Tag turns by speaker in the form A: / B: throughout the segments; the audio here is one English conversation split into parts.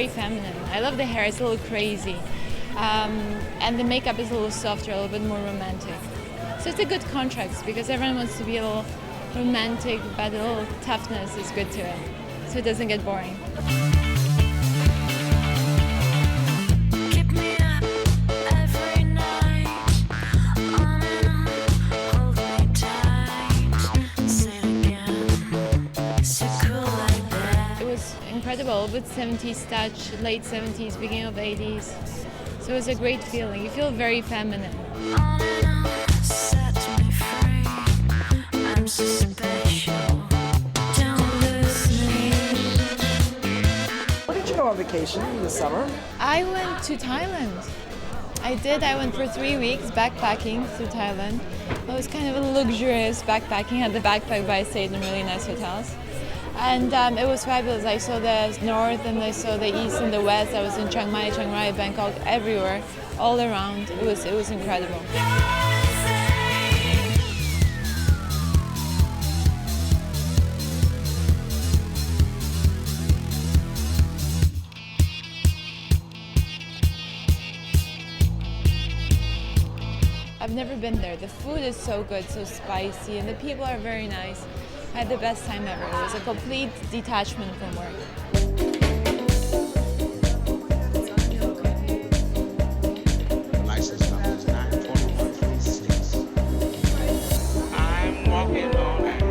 A: very feminine. I love the hair, it's a little crazy. And the makeup is a little softer, a little bit more romantic. So it's a good contrast because everyone wants to be a little romantic, but a little toughness is good to it. So it doesn't get boring. Incredible, with 70s touch, late 70s, beginning of 80s. So it was a great feeling. You feel very feminine.
B: Set me free. I'm so special. Don't lose me.
C: Where did you go on vacation this summer?
A: I went to Thailand. I went for 3 weeks backpacking through Thailand. It was kind of a luxurious backpacking. I had the backpack, but I stayed in really nice hotels. And it was fabulous. I saw the north and I saw the east and the west. I was in Chiang Mai, Bangkok, everywhere, all around. It was incredible. I've never been there. The food is so good, so spicy, and the people are very nice. I had the best time ever. It was a complete detachment from work.
D: License number is 92136. I'm walking on air.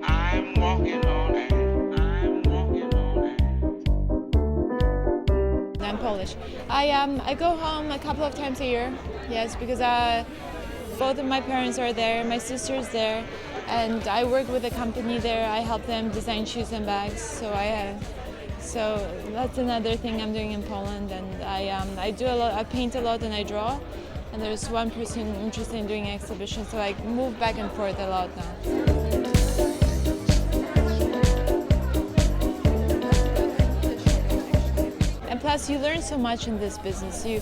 D: I'm walking on air. I'm walking on air.
A: I'm Polish. I go home a couple of times a year. Yes, because both of my parents are there, my sister's there, and I work with a company there. I help them design shoes and bags. So that's another thing I'm doing in Poland. And I do a lot. I paint a lot and I draw. And there's one person interested in doing exhibitions, so I move back and forth a lot now. And plus, you learn so much in this business. You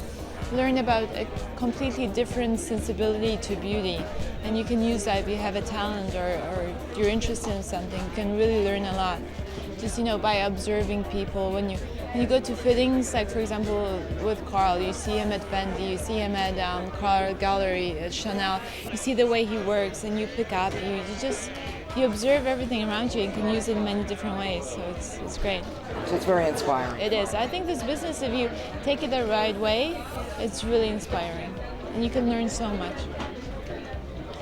A: learn about a completely different sensibility to beauty, and you can use that if you have a talent or you're interested in something. You can really learn a lot just by observing people. When you go to fittings, like for example with Carl, you see him at Fendi, you see him at Carl Gallery at Chanel, you see the way he works and you pick up, you observe everything around you and can use it in many different ways, so it's great.
C: So it's very inspiring.
A: It is. I think this business, if you take it the right way, it's really inspiring and you can learn so much.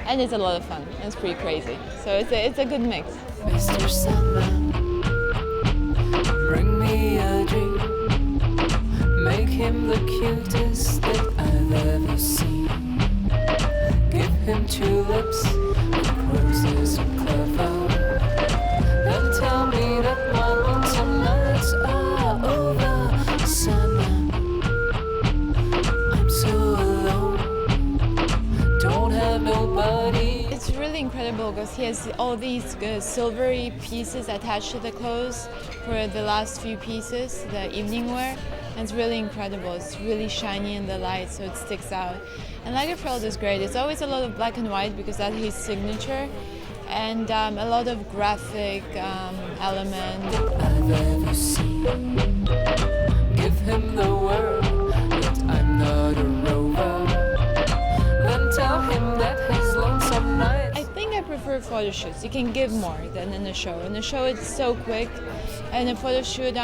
A: And it's a lot of fun. It's pretty crazy. So it's a good mix.
B: Mr. Sandman, bring me a dream. Make him the cutest that I've ever seen. Give him tulips and roses and clover. And tell me that my lonesome nights are over. Sandman, I'm so alone. Don't have nobody.
A: It's really incredible because he has all these silvery pieces attached to the clothes for the last few pieces, the evening wear. And it's really incredible. It's really shiny in the light, so it sticks out. And Lagerfeld is great. It's always a lot of black and white because that's his signature, and a lot of graphic element.
B: I've ever seen. Give him the word that I'm not a rover. Then tell him that his lonesome night.
A: I think I prefer photo shoots. You can give more than in the show. In the show, it's so quick, and in a photo shoot,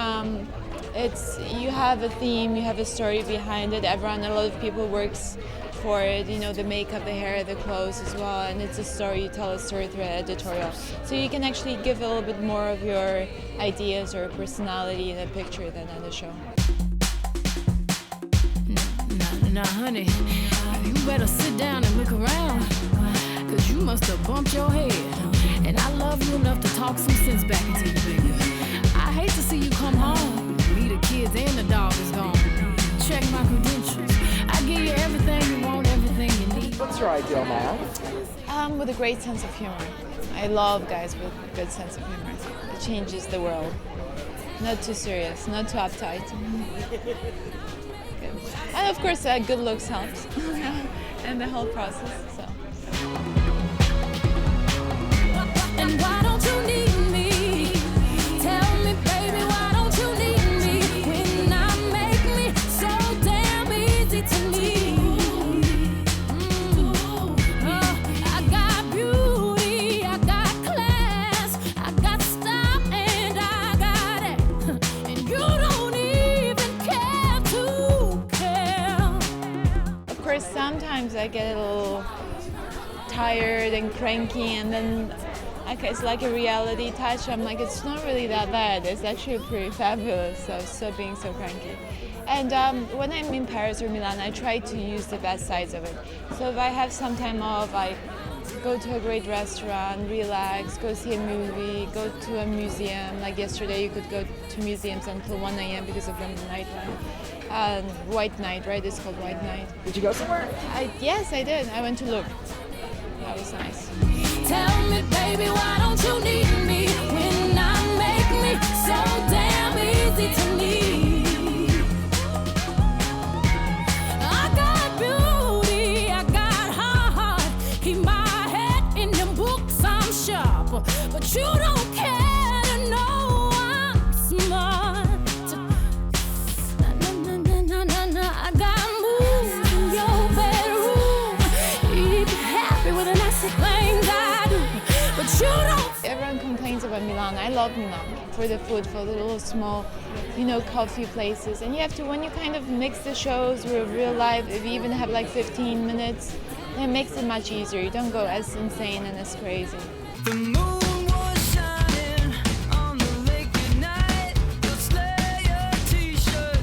A: you have a theme, you have a story behind it. A lot of people works for it, the makeup, the hair, the clothes as well, and it's a story. You tell a story through an editorial. So you can actually give a little bit more of your ideas or personality in a picture than in the show.
E: Now, honey, you better sit down and look around, cause you must have bumped your head. And I love you enough to talk some sense back into you, baby. I hate to see you come home, me, the kids, and the dog is gone. Check my credentials. I give you everything you want, everything you need.
C: What's your ideal man?
A: With a great sense of humor. I love guys with a good sense of humor. It changes the world. Not too serious, not too uptight. Good. And of course, good looks helps, and the whole process. So.
E: And why don't you need me? Tell me, baby, why don't you need me? When I make me so damn easy to need. I got beauty, I got class, I got style, and I got it. And you don't even care to care.
A: Of course, sometimes I get a little tired and cranky, and then it's like a reality touch. I'm like, it's not really that bad. It's actually pretty fabulous. So stop being so cranky. And when I'm in Paris or Milan, I try to use the best sides of it. So if I have some time off, I go to a great restaurant, relax, go see a movie, go to a museum. Like yesterday, you could go to museums until 1 a.m. because of the night one. White night, right? It's called White Night.
C: Did you go somewhere?
A: Yes, I did. I went to Louvre. That was nice.
E: Tell me, baby, why don't you need me? When I make me so damn easy to need. I got beauty, I got heart. Keep my head in them books, I'm sharp. But you don't care to know I'm smart. I got moves in your bedroom. You be happy with the nasty things I do. But you don't.
A: Everyone complains about Milan. I love Milan for the food, for the little small, coffee places. And you have to, when you kind of mix the shows with real life, if you even have like 15 minutes, it makes it much easier. You don't go as insane and as crazy.
B: The moon was shining on the lake at night. Your Slayer t-shirt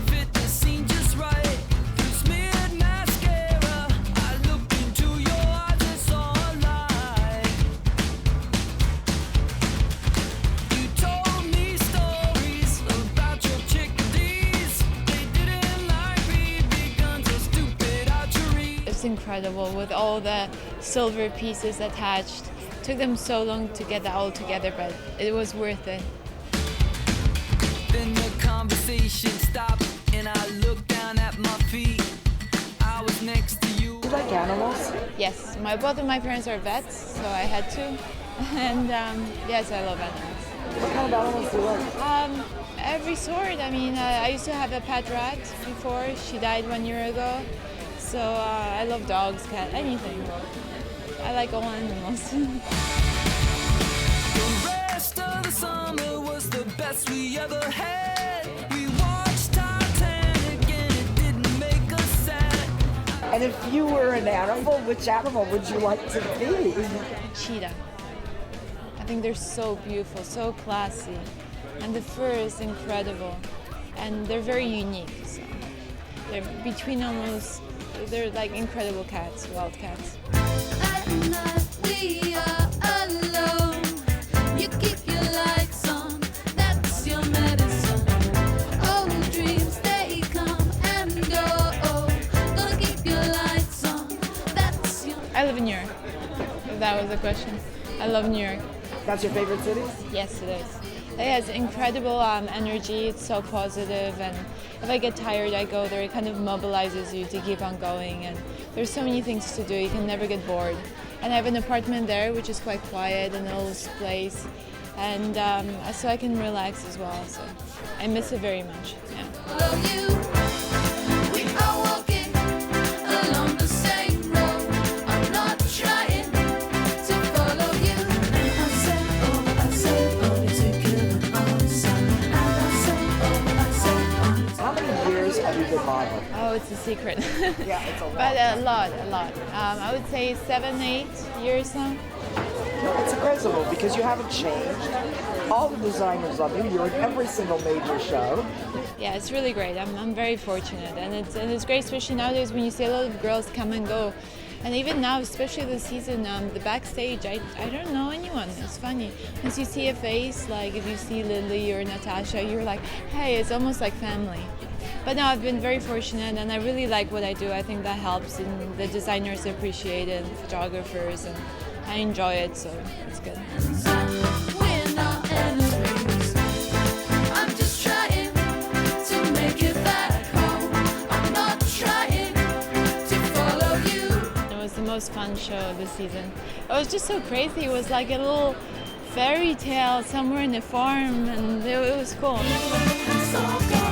B: fit the scene just right. You smeared mascara. I looked into your eyes and saw a light. You told me stories about your chickadees. They didn't like BB guns or stupid archery.
A: It's incredible with all the silver pieces attached. Took them so long to get that all together, but it was worth it.
B: Then the conversation stopped and I looked down at my feet. I was next to you.
C: Do you like animals?
A: Yes, both of my parents are vets, so I had to. And yes, I love animals.
C: What kind of animals do you like?
A: Every sort. I mean, I used to have a pet rat before. She died 1 year ago. So I love dogs, cats, anything. I like all animals.
B: The rest of the summer was the best we ever had. We watched Titanic and it didn't make us sad.
C: And if you were an animal, which animal would you like to be?
A: Cheetah. I think they're so beautiful, so classy. And the fur is incredible. And they're very unique. So they're between almost, they're like incredible cats, wild cats.
E: At night we are alone. You keep your lights on, that's your medicine. Old dreams, they come and go. Gonna keep your lights on, that's your.
A: I live in New York, if that was the question. I love New York.
C: That's your favorite city?
A: Yes, it is. It has incredible energy. It's so positive, and if I get tired, I go there. It kind of mobilizes you to keep on going, and there's so many things to do. You can never get bored. And I have an apartment there, which is quite quiet, an old place, and so I can relax as well. So I miss it very much. Yeah.
E: Follow you. We are walking along the same road. I'm not trying to follow you. I said, oh, together awesome. And I said,
C: How many years have you been modeling?
A: Oh, it's a secret.
C: Yeah, it's a lot.
A: But a lot. I would say 7, 8 years now.
C: It's incredible because you haven't changed. All the designers love you. You're in every single major show.
A: Yeah, it's really great. I'm very fortunate, and it's great, especially nowadays when you see a lot of girls come and go. And even now, especially this season, the backstage, I don't know anyone. It's funny. Once you see a face, like if you see Lily or Natasha, you're like, hey, it's almost like family. But no, I've been very fortunate, and I really like what I do. I think that helps, and the designers appreciate it, and photographers, and I enjoy it, so it's good.
E: we're not enemies. I'm just trying to make it back home. I'm not trying to follow you.
A: It was the most fun show this season. It was just so crazy. It was like a little fairy tale somewhere in the farm, and it was cool.
B: So go.